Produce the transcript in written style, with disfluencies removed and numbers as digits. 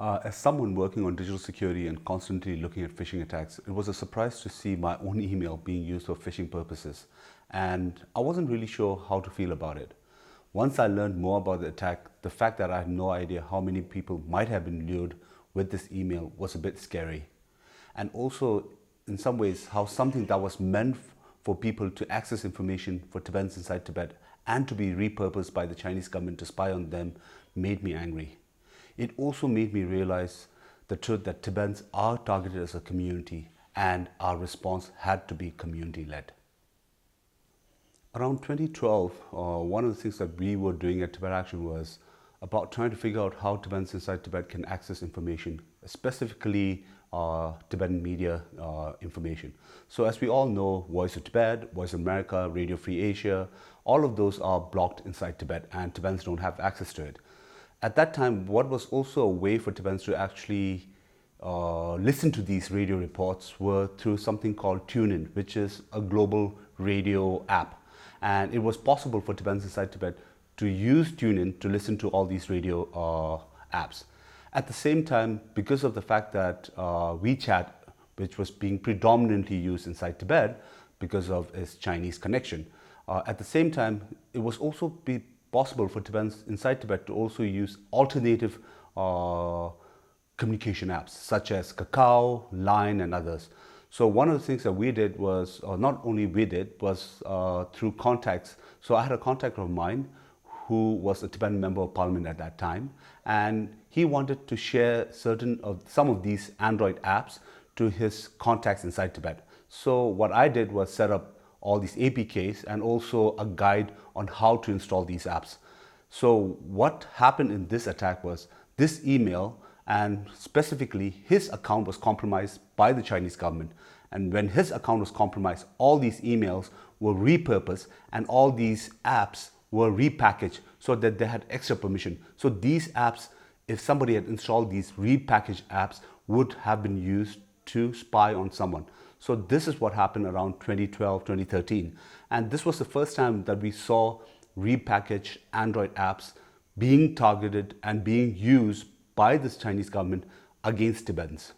As someone working on digital security and constantly looking at phishing attacks, it was a surprise to see my own email being used for phishing purposes, and I wasn't really sure how to feel about it. Once I learned more about the attack, the fact that I had no idea how many people might have been lured with this email was a bit scary. And also, in some ways, how something that was meant for people to access information for Tibetans inside Tibet and to be repurposed by the Chinese government to spy on them made me angry. It also made me realize the truth that Tibetans are targeted as a community and our response had to be community-led. Around 2012, one of the things that we were doing at Tibet Action was about trying to figure out how Tibetans inside Tibet can access information, specifically Tibetan media information. So as we all know, Voice of Tibet, Voice of America, Radio Free Asia, all of those are blocked inside Tibet and Tibetans don't have access to it. At that time, what was also a way for Tibetans to actually listen to these radio reports were through something called TuneIn, which is a global radio app. And it was possible for Tibetans inside Tibet to use TuneIn to listen to all these radio apps. At the same time, because of the fact that WeChat, which was being predominantly used inside Tibet because of its Chinese connection, at the same time, it was also possible for Tibetans inside Tibet to also use alternative communication apps such as Kakao, Line, and others. So one of the things that we did was, or not only we did, was through contacts. So I had a contact of mine who was a Tibetan member of parliament at that time, and he wanted to share some of these Android apps to his contacts inside Tibet. So what I did was set up all these APKs and also a guide on how to install these apps. So what happened in this attack was this email, and specifically his account, was compromised by the Chinese government. And when his account was compromised, all these emails were repurposed and all these apps were repackaged so that they had extra permission. So these apps, if somebody had installed these repackaged apps, would have been used to spy on someone. So this is what happened around 2012, 2013. And this was the first time that we saw repackaged Android apps being targeted and being used by this Chinese government against Tibetans.